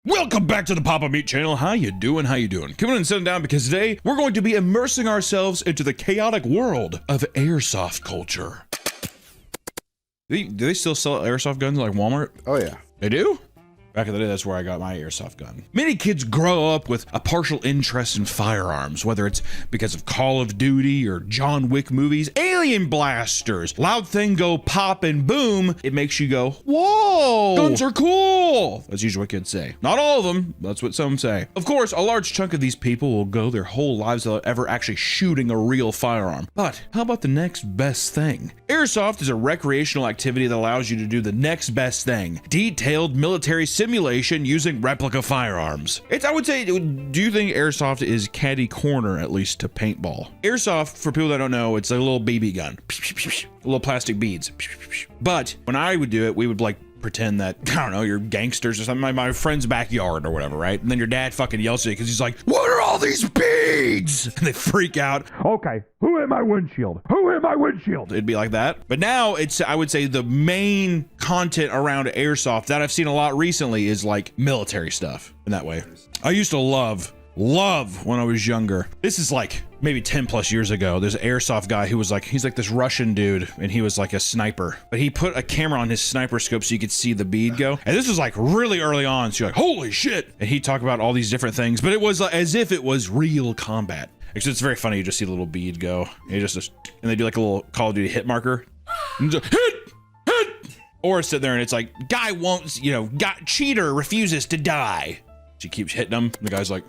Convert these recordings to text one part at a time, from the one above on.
Welcome back to the Papa Meat channel. How you doing? How you doing? Come on and sit down because today we're going to be immersing ourselves into the chaotic world of airsoft culture. Do they still sell airsoft guns like Walmart? Oh yeah. They do? Back in the day, that's where I got my airsoft gun. Many kids grow up with a partial interest in firearms, whether it's because of Call of Duty or John Wick movies, alien blasters, loud thing go pop and boom, it makes you go, whoa, guns are cool. That's usually what kids say. Not all of them, that's what some say. Of course, a large chunk of these people will go their whole lives without ever actually shooting a real firearm. But how about the next best thing? Airsoft is a recreational activity that allows you to do the next best thing, detailed military simulation using replica firearms. I would say, do you think airsoft is catty corner, at least, to paintball? Airsoft, for people that don't know, it's a little BB gun. Little plastic beads. But when I would do it, we would like pretend that, I don't know, you're gangsters or something, my friend's backyard or whatever, right? And then your dad fucking yells at you because he's like, what are all these beads? And they freak out. Okay, who hit my windshield? Who hit my windshield? It'd be like that. But now it's, I would say the main content around airsoft that I've seen a lot recently is like military stuff in that way. I used to love when I was younger. This is like maybe 10 plus years ago. There's an airsoft guy who was like, he's like this Russian dude and he was like a sniper, but he put a camera on his sniper scope so you could see the bead go. And this was like really early on. So you're like, holy shit. And he talked about all these different things, but it was as if it was real combat. Actually, it's very funny. You just see the little bead go. And, and they do like a little Call of Duty hit marker. And just, hit. Or sit there and it's like, guy won't, cheater refuses to die. She keeps hitting him. The guy's like,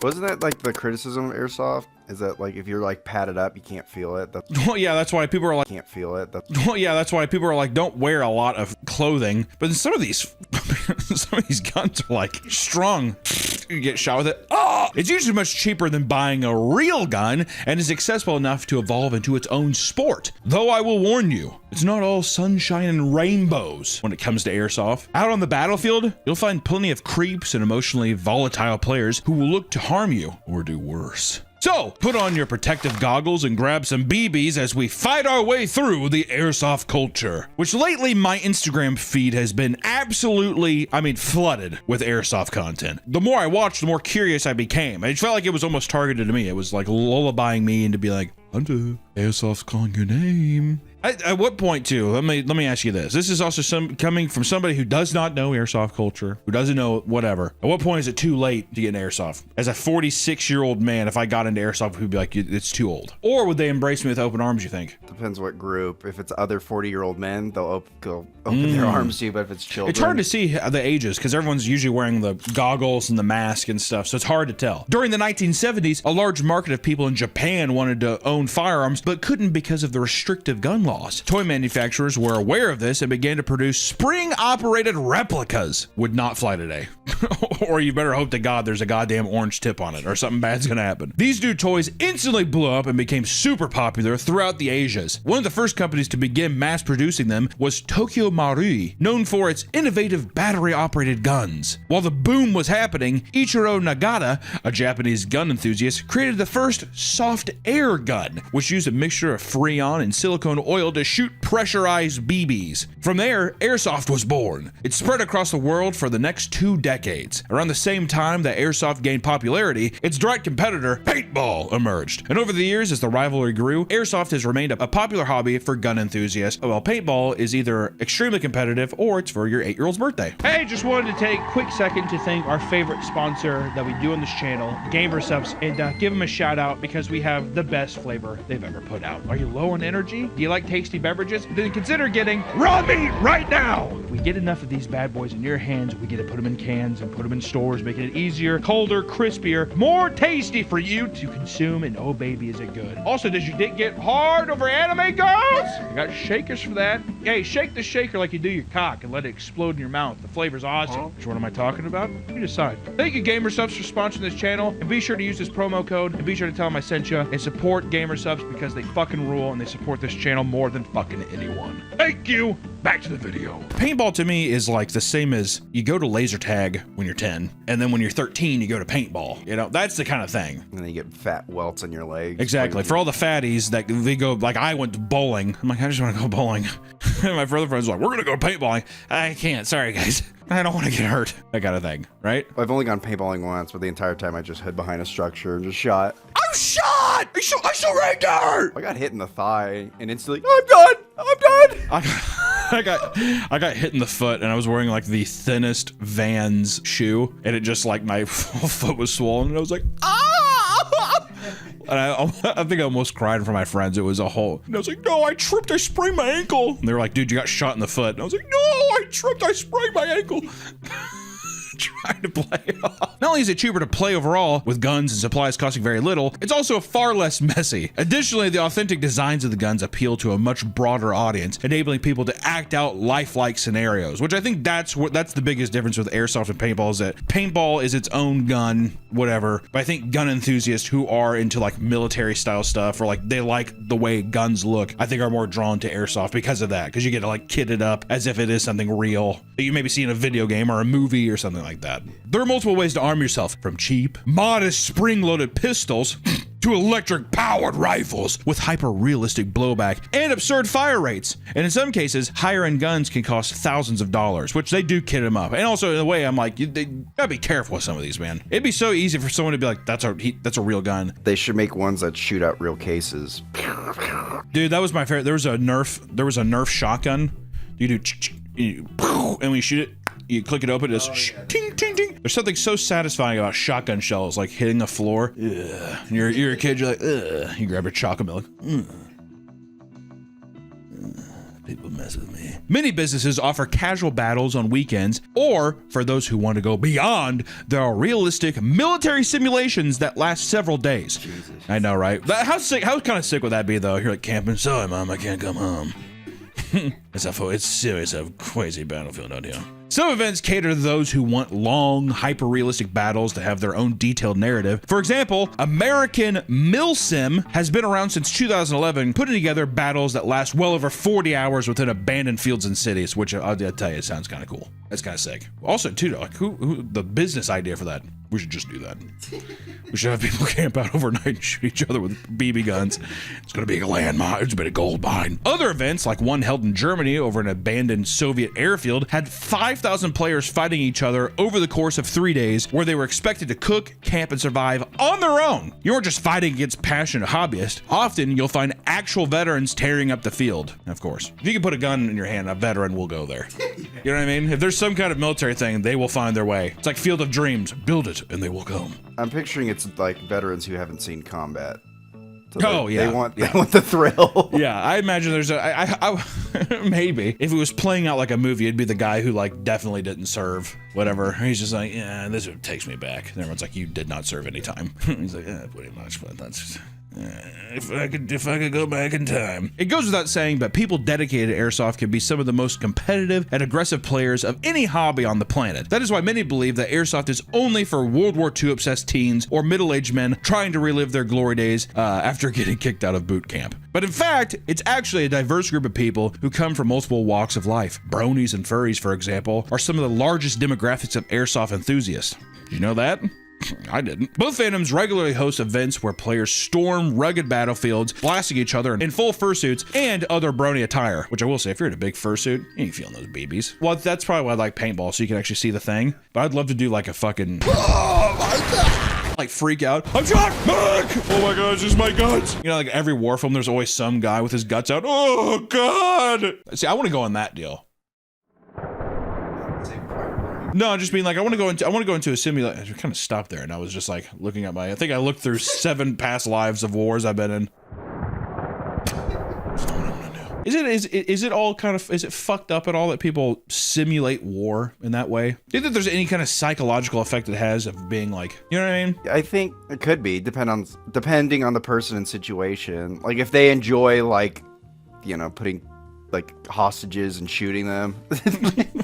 wasn't that like the criticism of airsoft? Is that like if you're like padded up, you can't feel it? Well, yeah, that's why people are like, can't feel it. Well, yeah, that's why people are like, don't wear a lot of clothing. But in some of these guns are like strong. You get shot with it. Oh! It's usually much cheaper than buying a real gun and is accessible enough to evolve into its own sport. Though I will warn you, it's not all sunshine and rainbows when it comes to airsoft. Out on the battlefield, you'll find plenty of creeps and emotionally volatile players who will look to harm you or do worse. So, put on your protective goggles and grab some BBs as we fight our way through the airsoft culture, which lately my Instagram feed has been absolutely, flooded with airsoft content. The more I watched, the more curious I became. It felt like it was almost targeted to me. It was like lullabying me into be like, Hunter, airsoft's calling your name. At what point too? Let me ask you this. This is also coming from somebody who does not know airsoft culture, who doesn't know whatever. At what point is it too late to get into airsoft? As a 46-year-old man, if I got into airsoft, we'd be like, it's too old. Or would they embrace me with open arms, you think? Depends what group. If it's other 40-year-old men, they'll open their arms to you, but if it's children. It's hard to see the ages because everyone's usually wearing the goggles and the mask and stuff, so it's hard to tell. During the 1970s, a large market of people in Japan wanted to own firearms, but couldn't because of the restrictive gun laws. Toy manufacturers were aware of this and began to produce spring-operated replicas. Would not fly today. Or you better hope to God there's a goddamn orange tip on it or something bad's gonna happen. These new toys instantly blew up and became super popular throughout the Asias. One of the first companies to begin mass producing them was Tokyo Marui, known for its innovative battery-operated guns. While the boom was happening, Ichiro Nagata, a Japanese gun enthusiast, created the first soft air gun, which used a mixture of Freon and silicone oil to shoot pressurized BBs. From there, airsoft was born. It spread across the world for the next 2 decades. Around the same time that airsoft gained popularity, its direct competitor, paintball, emerged. And over the years, as the rivalry grew, airsoft has remained a popular hobby for gun enthusiasts, while paintball is either extremely competitive or it's for your 8-year-old's birthday. Hey, just wanted to take a quick second to thank our favorite sponsor that we do on this channel, Gamersubs, and give them a shout out because we have the best flavor they've ever put out. Are you low on energy? Do you like tasty beverages? Then consider getting raw meat right now. If we get enough of these bad boys in your hands, we get to put them in cans and put them in stores, making it easier, colder, crispier, more tasty for you to consume. And oh baby, is it good. Also, does your dick get hard over anime girls? I got shakers for that. Hey, shake the shaker like you do your cock and let it explode in your mouth. The flavor's awesome. Which one am I talking about? You decide. Thank you, Gamersubs, for sponsoring this channel, and be sure to use this promo code, and be sure to tell them I sent you, and support Gamersubs because they fucking rule and they support this channel more more than fucking anyone. Thank you. Back to the video. Paintball to me is like the same as you go to laser tag when you're 10, and then when you're 13, you go to paintball. You know, that's the kind of thing. And then you get fat welts on your legs. Exactly. For all the fatties that they go, like I went to bowling. I'm like, I just want to go bowling. And my other friends were like, we're going to go paintballing. I can't. Sorry, guys. I don't want to get hurt. That kind of thing, right? I've only gone paintballing once, but the entire time I just hid behind a structure and just shot. I'm shot! I shot right there! I got hit in the thigh and instantly, I'm done! I'm done! I got hit in the foot, and I was wearing like the thinnest Vans shoe, and it just like my foot was swollen, and I was like, ah! And I think I almost cried in front of my friends. It was a whole, and I was like, no, I tripped, I sprained my ankle. And they were like, dude, you got shot in the foot. And I was like, no, I tripped, I sprained my ankle. Trying to play it off. Not only is it cheaper to play overall, with guns and supplies costing very little, it's also far less messy. Additionally, the authentic designs of the guns appeal to a much broader audience, enabling people to act out lifelike scenarios, which I think that's the biggest difference with Airsoft and paintball, is that paintball is its own gun, whatever, but I think gun enthusiasts who are into like military style stuff, or like they like the way guns look, I think are more drawn to Airsoft because of that, because you get to like kit it up as if it is something real that you maybe see in a video game or a movie or something like that. There are multiple ways to arm yourself, from cheap, modest spring-loaded pistols to electric-powered rifles with hyper-realistic blowback and absurd fire rates. And in some cases, higher-end guns can cost thousands of dollars, which they do kit them up. And also, in a way, I'm like, they gotta be careful with some of these, man. It'd be so easy for someone to be like, that's a real gun. They should make ones that shoot out real cases. Dude, that was my favorite. There was a Nerf shotgun. You do, and when you shoot it, you click it open, it does ting, ting, ting. There's something so satisfying about shotgun shells, like hitting the floor. Ugh. And you're a kid, you're like, ugh. You grab your chocolate milk. People mess with me. Many businesses offer casual battles on weekends, or for those who want to go beyond, there are realistic military simulations that last several days. Jesus. I know, right? How kind of sick would that be, though? You're like camping, sorry, Mom, I can't come home. It's serious, a crazy battlefield out here. Some events cater to those who want long, hyper-realistic battles that have their own detailed narrative. For example, American Milsim has been around since 2011, putting together battles that last well over 40 hours within abandoned fields and cities, which I'll tell you, it sounds kind of cool. That's kind of sick. Also, too, like, who the business idea for that? We should just do that. We should have people camp out overnight and shoot each other with BB guns. It's gonna be a landmine. It's been a gold mine. Other events, like one held in Germany over an abandoned Soviet airfield, had 5,000 players fighting each other over the course of 3 days, where they were expected to cook, camp, and survive on their own. You weren't just fighting against passionate hobbyists. Often, you'll find actual veterans tearing up the field. Of course, if you can put a gun in your hand, a veteran will go there. You know what I mean? If there's some kind of military thing, they will find their way. It's like Field of Dreams. Build it, and they will come. I'm picturing it's like veterans who haven't seen combat. So yeah. They want the thrill. Yeah, I imagine there's I maybe if it was playing out like a movie, it'd be the guy who like definitely didn't serve, whatever. He's just like, yeah, this takes me back. And everyone's like, you did not serve any time. He's like, yeah, pretty much, but that's. If I could go back in time. It goes without saying, but people dedicated to Airsoft can be some of the most competitive and aggressive players of any hobby on the planet. That is why many believe that Airsoft is only for World War II obsessed teens or middle-aged men trying to relive their glory days after getting kicked out of boot camp. But in fact, it's actually a diverse group of people who come from multiple walks of life. Bronies and furries, for example, are some of the largest demographics of Airsoft enthusiasts. Did you know that? I didn't. Both fandoms regularly host events where players storm rugged battlefields, blasting each other in full fursuits and other brony attire, which I will say, if you're in a big fursuit, you ain't feeling those BBs. Well, that's probably why I like paintball, so you can actually see the thing. But I'd love to do like a fucking... Oh my God! Like freak out. I'm shot! Back! Oh my God, it's just my guts! You know, like every war film, there's always some guy with his guts out. Oh God! See, I want to go on that deal. No, just being like, I want to go into a simulator. I kind of stopped there, and I was just like looking at I think I looked through 7 past lives of wars I've been in. Is it all kind of, is it fucked up at all that people simulate war in that way? Do you think there's any kind of psychological effect it has of being like, you know what I mean? I think it could be, depending on the person and situation. Like if they enjoy like, you know, putting like hostages and shooting them.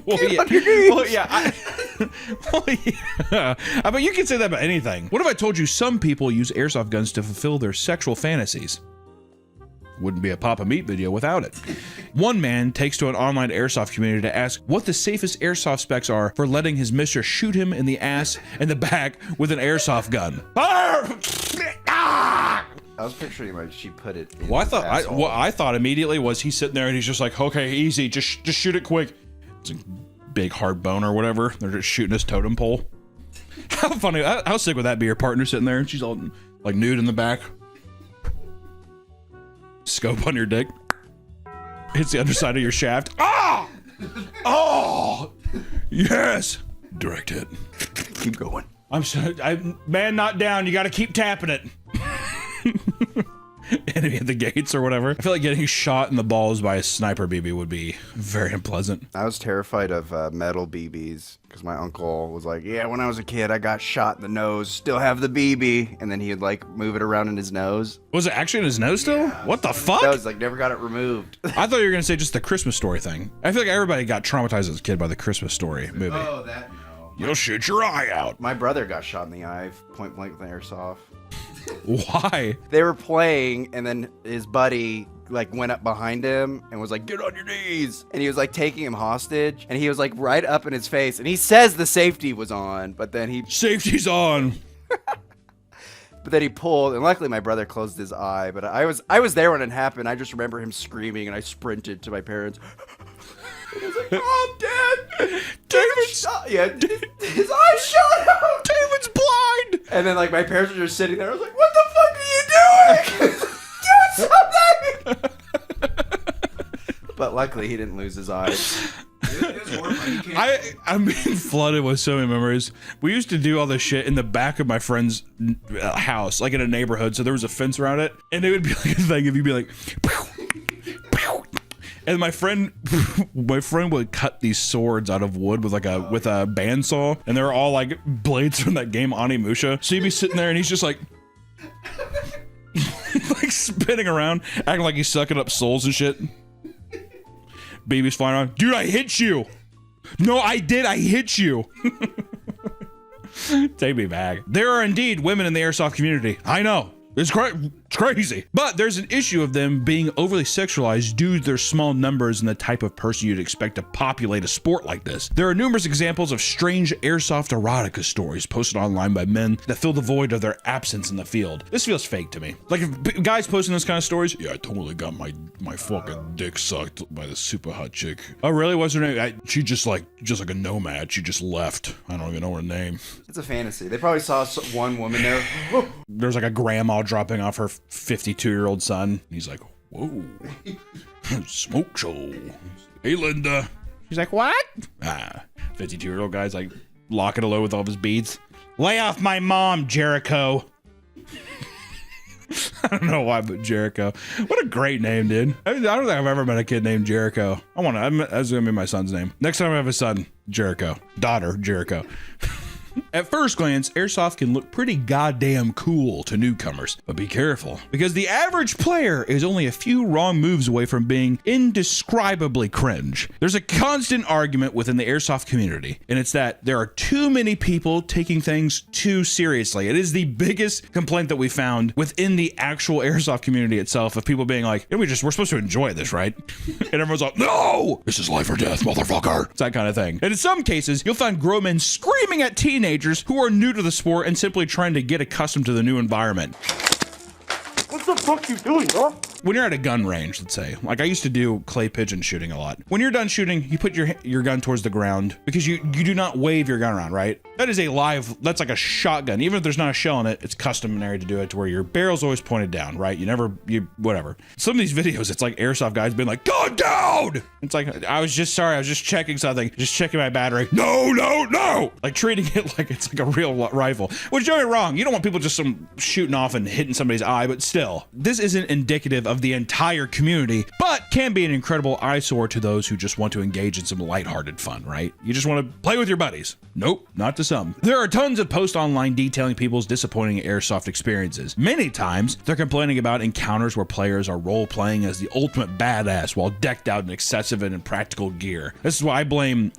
Well, yeah. I mean, you can say that about anything. What if I told you some people use airsoft guns to fulfill their sexual fantasies? Wouldn't be a Papa Meat video without it. One man takes to an online airsoft community to ask what the safest airsoft specs are for letting his mistress shoot him in the ass and the back with an airsoft gun. I was picturing like she put it in Well, his asshole. what I thought immediately was he's sitting there and he's just like, okay, easy, just shoot it quick. It's a big hard bone or whatever. They're just shooting his totem pole. How funny, how sick would that be? Your partner sitting there and she's all like nude in the back. Scope on your dick. Hits the underside of your shaft. Ah! Oh! Yes! Direct hit. Keep going. Man not down, you gotta keep tapping it. Enemy at the gates or whatever. I feel like getting shot in the balls by a sniper BB would be very unpleasant. I was terrified of metal BBs because my uncle was like, yeah, when I was a kid, I got shot in the nose, still have the BB. And then he'd like move it around in his nose. Was it actually in his nose still? Yeah. What the fuck? I was like, never got it removed. I thought you were gonna say just the Christmas Story thing. I feel like everybody got traumatized as a kid by the Christmas Story movie. Oh, that no. You'll shoot your eye out. My brother got shot in the eye, point blank with an airsoft. Why? They were playing, and then his buddy like went up behind him and was like, get on your knees. And he was like taking him hostage, and he was like right up in his face, and he says the safety was on, but then he Safety's pulled, and luckily my brother closed his eye. But I was there when it happened. I just remember him screaming, and I sprinted to my parents. And he was like, oh, I'm dead. David's Yeah, his eye shot out. David's blind. And then like my parents were just sitting there. I was like, what the fuck are you doing? Do something. But luckily he didn't lose his eyes. I'm being flooded with so many memories. We used to do all this shit in the back of my friend's house, like in a neighborhood. So there was a fence around it, and it would be like a thing if you'd be like, pew, pew. And my friend would cut these swords out of wood with with a bandsaw, and they're all like blades from that game Onimusha. So you'd be sitting there, and he's just like, like spinning around, acting like he's sucking up souls and shit. Baby's flying around. Dude, I hit you. No, I did. I hit you. Take me back. There are indeed women in the airsoft community. I know. It's crazy. But there's an issue of them being overly sexualized due to their small numbers and the type of person you'd expect to populate a sport like this. There are numerous examples of strange airsoft erotica stories posted online by men that fill the void of their absence in the field. This feels fake to me. Like if guys posting this kind of stories, yeah, I totally got my fucking dick sucked by the super hot chick. Oh, really? What's her name? She just like a nomad. She just left. I don't even know her name. It's a fantasy. They probably saw one woman there. There's like a grandma dropping off her 52-year-old son. He's like, whoa, smoke show. Hey, Linda. She's like, what? 52-year-old guy's like locking it low with all of his beads. Lay off my mom, Jericho. I don't know why, but Jericho. What a great name, dude. I don't think I've ever met a kid named Jericho. That's gonna be my son's name. Next time I have a son, Jericho. Daughter, Jericho. At first glance, airsoft can look pretty goddamn cool to newcomers, but be careful, because the average player is only a few wrong moves away from being indescribably cringe. There's a constant argument within the airsoft community, and it's that there are too many people taking things too seriously. It is the biggest complaint that we found within the actual airsoft community itself, of people being like, we're supposed to enjoy this, right? And everyone's like, no, this is life or death, motherfucker. It's that kind of thing. And in some cases, you'll find grown men screaming at teenagers who are new to the sport and simply trying to get accustomed to the new environment. What the fuck you doing, huh? When you're at a gun range, let's say, like I used to do clay pigeon shooting a lot. When you're done shooting, you put your gun towards the ground because you do not wave your gun around, right? That is that's like a shotgun. Even if there's not a shell in it, it's customary to do it to where your barrel's always pointed down, right? Whatever. Some of these videos, it's like airsoft guys being like, "Gun down!" It's like, I was just checking something, just checking my battery. No! Like treating it like it's like a real rifle. Which, don't get me wrong, you don't want people just shooting off and hitting somebody's eye, but still, this isn't indicative of the entire community, but can be an incredible eyesore to those who just want to engage in some lighthearted fun, right? You just want to play with your buddies. Nope, not to some. There are tons of posts online detailing people's disappointing airsoft experiences. Many times, they're complaining about encounters where players are role-playing as the ultimate badass while decked out in excessive and impractical gear. This is why I blame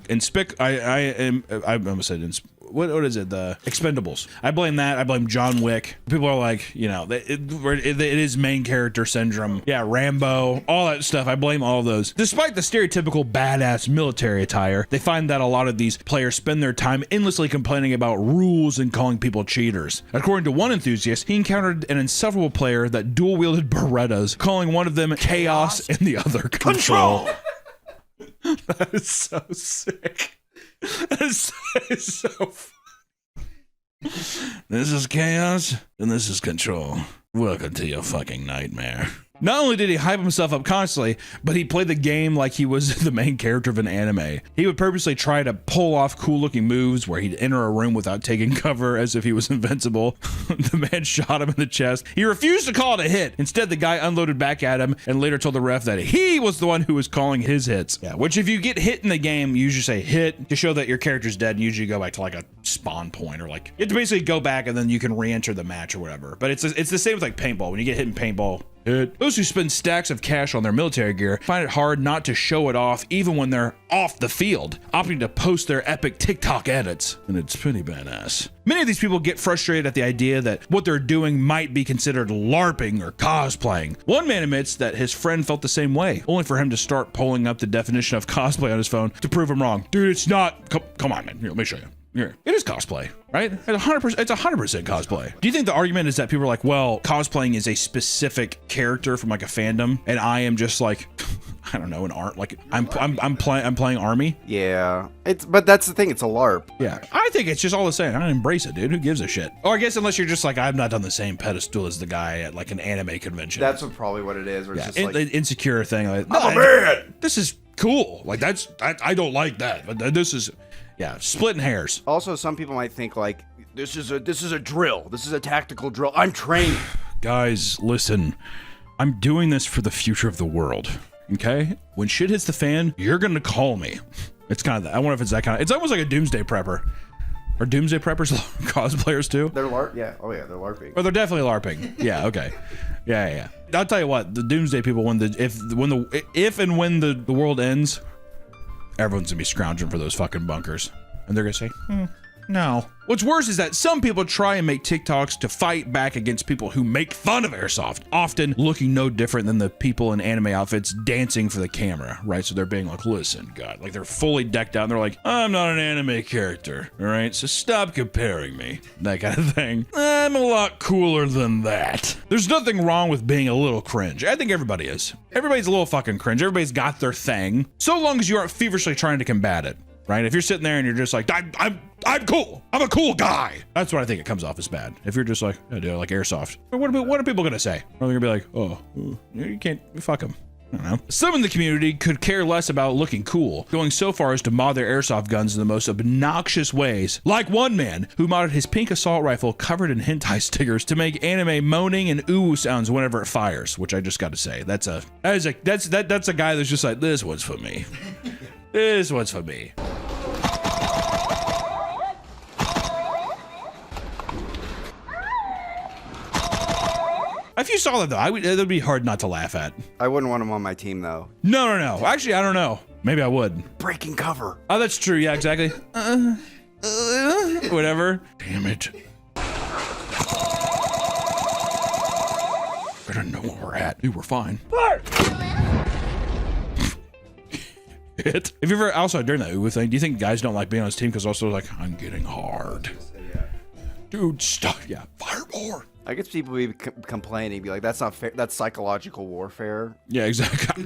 what is it? The Expendables. I blame that. I blame John Wick. People are like, you know, it is main character syndrome. Yeah, Rambo, all that stuff. I blame all of those. Despite the stereotypical badass military attire, they find that a lot of these players spend their time endlessly complaining about rules and calling people cheaters. According to one enthusiast, he encountered an insufferable player that dual-wielded Berettas, calling one of them chaos and the other control. That is so sick. That is so funny. This is chaos and this is control. Welcome to your fucking nightmare. Not only did he hype himself up constantly, but he played the game like he was the main character of an anime. He would purposely try to pull off cool-looking moves where he'd enter a room without taking cover as if he was invincible. The man shot him in the chest. He refused to call it a hit. Instead, the guy unloaded back at him and later told the ref that he was the one who was calling his hits. Yeah, which if you get hit in the game, you usually say hit to show that your character's dead and usually go back to like a spawn point or like you have to basically go back and then you can re-enter the match or whatever. But it's the same with like paintball. When you get hit in paintball, those who spend stacks of cash on their military gear find it hard not to show it off even when they're off the field, opting to post their epic TikTok edits. And it's pretty badass. Many of these people get frustrated at the idea that what they're doing might be considered LARPing or cosplaying. One man admits that his friend felt the same way, only for him to start pulling up the definition of cosplay on his phone to prove him wrong. Dude, it's not. Come on, man. Here, let me show you. Here. It is cosplay, right? It's 100%. It's 100% cosplay. Do you think the argument is that people are like, well, cosplaying is a specific character from like a fandom, and I am just like, I don't know, an art like I'm playing Army? Yeah, but that's the thing. It's a LARP. Yeah, I think it's just all the same. I embrace it, dude. Who gives a shit? Or I guess unless you're just like, I've not done the same pedestal as the guy at like an anime convention. That's probably what it is. Where it's just like the insecure thing. Like, I'm a man. This is cool. Like I don't like that, but this is. Yeah, splitting hairs. Also, some people might think like this is a drill. This is a tactical drill. I'm trained. Guys, listen. I'm doing this for the future of the world. Okay? When shit hits the fan, you're gonna call me. It's kind of that. I wonder if it's that kind of. It's almost like a doomsday prepper. Are doomsday preppers cosplayers too? They're LARP. Yeah. Oh yeah, they're LARPing. Oh, they're definitely LARPing. Yeah. Okay. Yeah. I'll tell you what. The doomsday people, if and when the world ends, everyone's gonna be scrounging for those fucking bunkers. And they're gonna say, no. What's worse is that some people try and make TikToks to fight back against people who make fun of Airsoft, often looking no different than the people in anime outfits dancing for the camera, right? So they're being like, listen, God, like they're fully decked out and they're like, I'm not an anime character, all right? So stop comparing me, that kind of thing. I'm a lot cooler than that. There's nothing wrong with being a little cringe. I think everybody is. Everybody's a little fucking cringe. Everybody's got their thing, so long as you aren't feverishly trying to combat it. Right? If you're sitting there and you're just like, I'm cool. I'm a cool guy. That's what I think it comes off as bad. If you're just like, I do like Airsoft. What are people gonna say? Are they gonna be like, you can't, fuck them. I don't know. Some in the community could care less about looking cool, going so far as to mod their airsoft guns in the most obnoxious ways. Like one man who modded his pink assault rifle covered in hentai stickers to make anime moaning and ooh sounds whenever it fires. Which I just got to say, that's a guy that's just like, this one's for me. This one's for me. If you saw that though, it would be hard not to laugh at. I wouldn't want him on my team though. No. Actually, I don't know. Maybe I would. Breaking cover. Oh, that's true. Yeah, exactly. Whatever. Damn it. I don't know where we're at. Dude, we're fine. Have you ever, also during that ooh thing, do you think guys don't like being on his team because also like, I'm getting hard? Dude, stop. Yeah, fire more. I guess people be complaining, be like, that's not fair. That's psychological warfare. Yeah, exactly.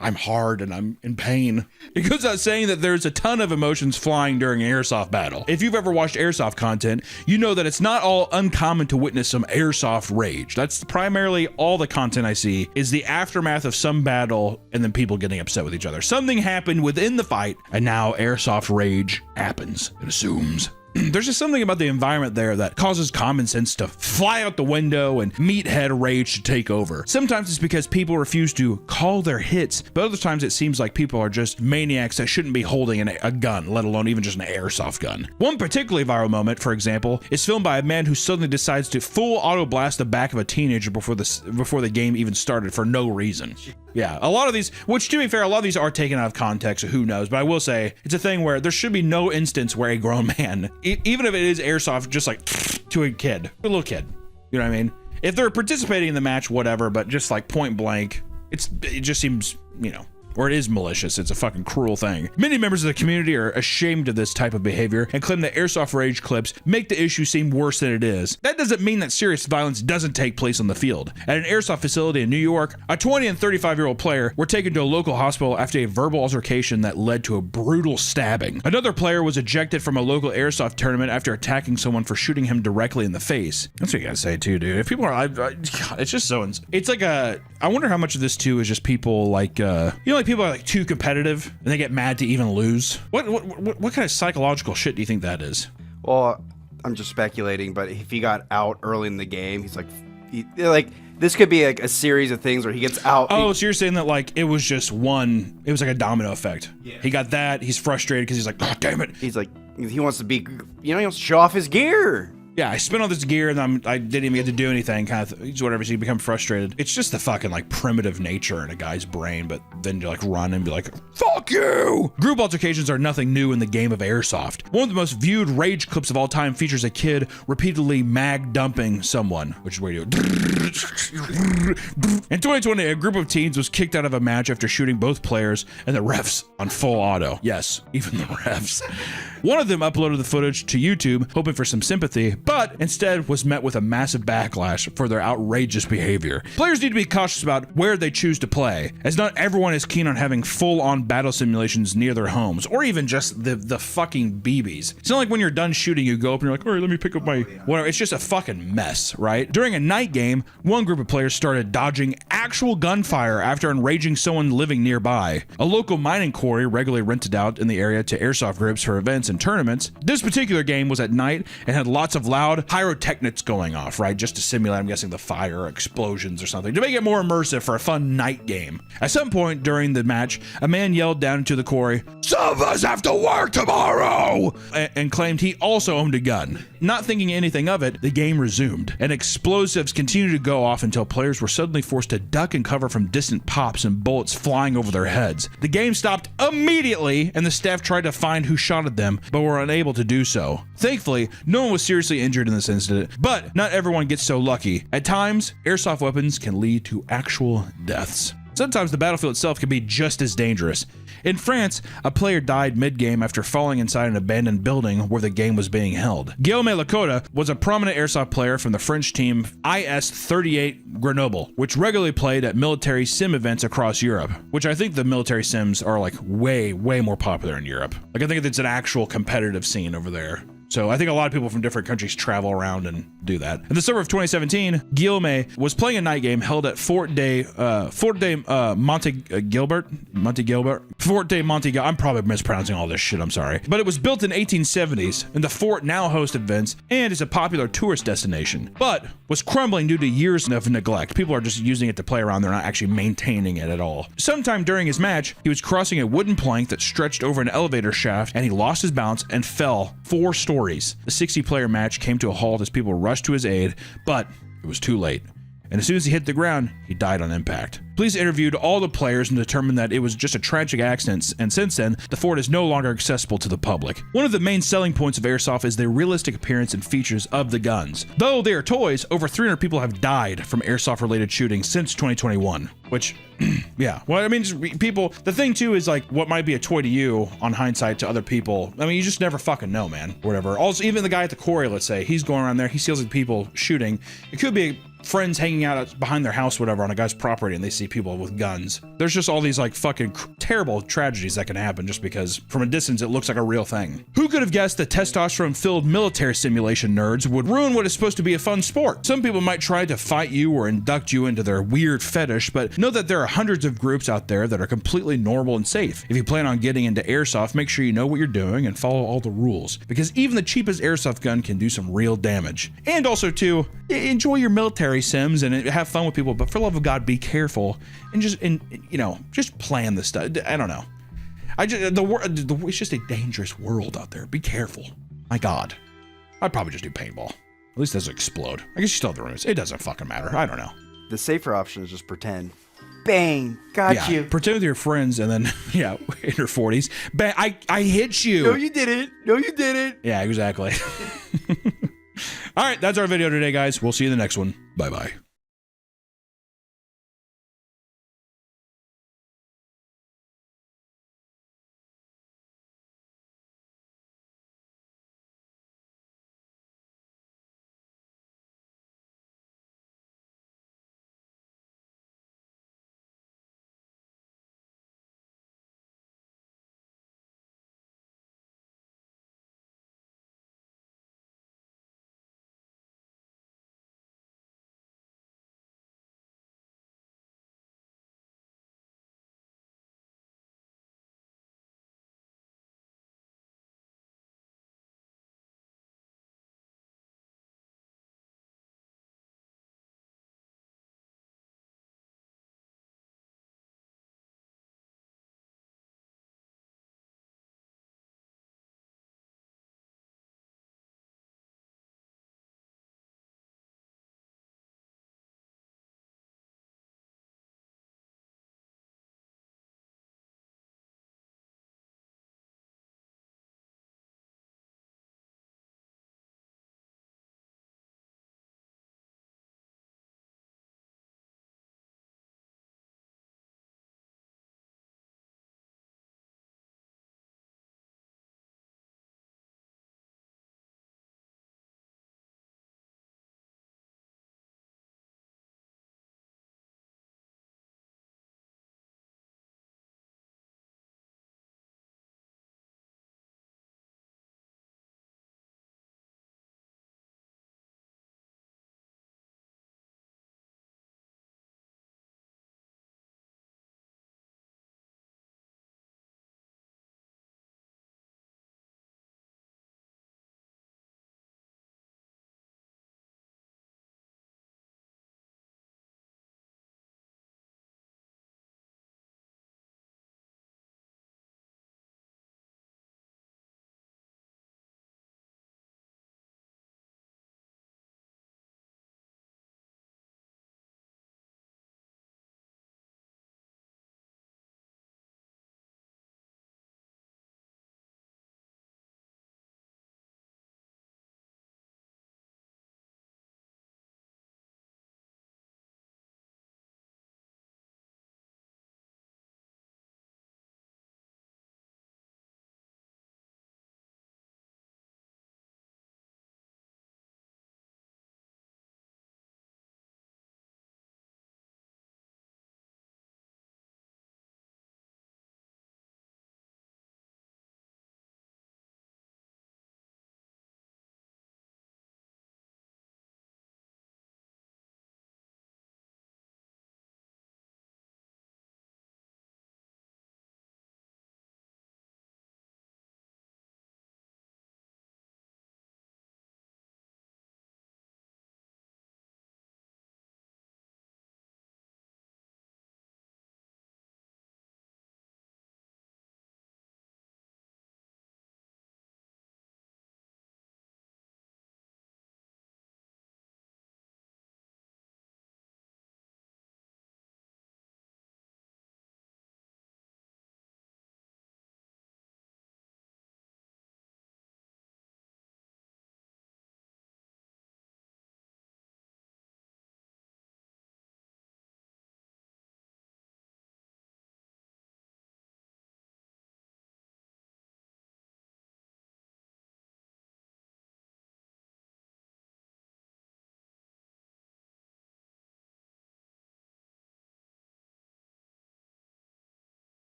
I'm hard and I'm in pain. It goes out saying that there's a ton of emotions flying during an airsoft battle. If you've ever watched airsoft content, you know that it's not all uncommon to witness some airsoft rage. That's primarily all the content I see is the aftermath of some battle and then people getting upset with each other. Something happened within the fight and now airsoft rage happens. It assumes. there's just something about the environment there that causes common sense to fly out the window and meathead rage to take over. Sometimes it's because people refuse to call their hits, but other times it seems like people are just maniacs that shouldn't be holding a gun, let alone even just an airsoft gun. One particularly viral moment, for example, is filmed by a man who suddenly decides to full auto blast the back of a teenager before the game even started for no reason. Yeah, a lot of these, which to be fair, a lot of these are taken out of context, so who knows, but I will say it's a thing where there should be no instance where a grown man, even if it is airsoft, just like to a kid, a little kid, you know what I mean? If they're participating in the match, whatever, but just like point blank, it just seems, you know, or it is malicious. It's a fucking cruel thing. Many members of the community are ashamed of this type of behavior and claim that airsoft rage clips make the issue seem worse than it is. That doesn't mean that serious violence doesn't take place on the field. At an airsoft facility in New York, a 20 and 35-year-old player were taken to a local hospital after a verbal altercation that led to a brutal stabbing. Another player was ejected from a local airsoft tournament after attacking someone for shooting him directly in the face. That's what you gotta say too, dude. If people are, it's just so, it's like I wonder how much of this too is just people like, you know, like people are like too competitive and they get mad to even lose. What kind of psychological shit do you think that is? Well, I'm just speculating, but if he got out early in the game, he's like, this could be like a series of things where he gets out. Oh, so you're saying that like it was just one, it was like a domino effect. Yeah. He got that, he's frustrated because he's like, oh, damn it. He's like, he wants to be, you know, he wants to show off his gear. Yeah, I spent all this gear and I didn't even get to do anything, kind of whatever, so you become frustrated. It's just the fucking like primitive nature in a guy's brain, but then you like run and be like, fuck you! Group altercations are nothing new in the game of airsoft. One of the most viewed rage clips of all time features a kid repeatedly mag dumping someone, which is where you do. In 2020, a group of teens was kicked out of a match after shooting both players and the refs on full auto. Yes, even the refs. One of them uploaded the footage to YouTube, hoping for some sympathy, but instead was met with a massive backlash for their outrageous behavior. Players need to be cautious about where they choose to play, as not everyone is keen on having full-on battle simulations near their homes, or even just the fucking BBs. It's not like when you're done shooting, you go up and you're like, all right, let me pick up my whatever. It's just a fucking mess, right? During a night game, one group of players started dodging actual gunfire after enraging someone living nearby. A local mining quarry regularly rented out in the area to airsoft groups for events and tournaments. This particular game was at night and had lots of loud pyrotechnics going off, right? Just to simulate, I'm guessing, the fire, explosions or something, to make it more immersive for a fun night game. At some point during the match, a man yelled down into the quarry, "Some of us have to work tomorrow!" and claimed he also owned a gun. Not thinking anything of it, the game resumed, and explosives continued to go off until players were suddenly forced to duck and cover from distant pops and bullets flying over their heads. The game stopped immediately, and the staff tried to find who shot at them, but were unable to do so. Thankfully, no one was seriously injured in this incident, but not everyone gets so lucky. At times, airsoft weapons can lead to actual deaths. Sometimes the battlefield itself can be just as dangerous. In France, a player died mid-game after falling inside an abandoned building where the game was being held. Guillaume Lakota was a prominent airsoft player from the French team IS-38 Grenoble, which regularly played at military sim events across Europe, which I think the military sims are like way more popular in Europe. Like I think it's an actual competitive scene over there. So I think a lot of people from different countries travel around and do that. In the summer of 2017, Guillaume was playing a night game held at Fort de Monte Gilbert. I'm probably mispronouncing all this shit, I'm sorry. But it was built in 1870s, and the fort now hosts events and is a popular tourist destination, but was crumbling due to years of neglect. People are just using it to play around, they're not actually maintaining it at all. Sometime during his match, he was crossing a wooden plank that stretched over an elevator shaft, and he lost his balance and fell 4 stories. The 60-player match came to a halt as people rushed to his aid, but it was too late. And as soon as he hit the ground, he died on impact. Police interviewed all the players and determined that it was just a tragic accident, and since then, the fort is no longer accessible to the public. One of the main selling points of airsoft is the realistic appearance and features of the guns. Though they are toys, over 300 people have died from airsoft-related shootings since 2021, which, yeah. Well, I mean, just people, the thing too is like, what might be a toy to you, on hindsight, to other people, I mean, you just never fucking know, man, whatever. Also, even the guy at the quarry, let's say, he's going around there, he sees like people shooting. It could be friends hanging out behind their house, whatever, on a guy's property, and they see people with guns. There's just all these like fucking terrible tragedies that can happen just because from a distance it looks like a real thing. Who could have guessed that testosterone-filled military simulation nerds would ruin what is supposed to be a fun sport? Some people might try to fight you or induct you into their weird fetish, but know that there are hundreds of groups out there that are completely normal and safe. If you plan on getting into airsoft, make sure you know what you're doing and follow all the rules, because even the cheapest airsoft gun can do some real damage. And also too, enjoy your military sims and have fun with people, but for the love of God, be careful and just plan this stuff. I don't know. It's just a dangerous world out there. Be careful. My God. I'd probably just do paintball. At least it doesn't explode. I guess you still have the rumors. It doesn't fucking matter. I don't know. The safer option is just pretend. Bang! Got you. Pretend with your friends and then, in your 40s. Bang! I hit you. No, you didn't. No, you didn't. Yeah, exactly. All right, that's our video today, guys. We'll see you in the next one. Bye-bye.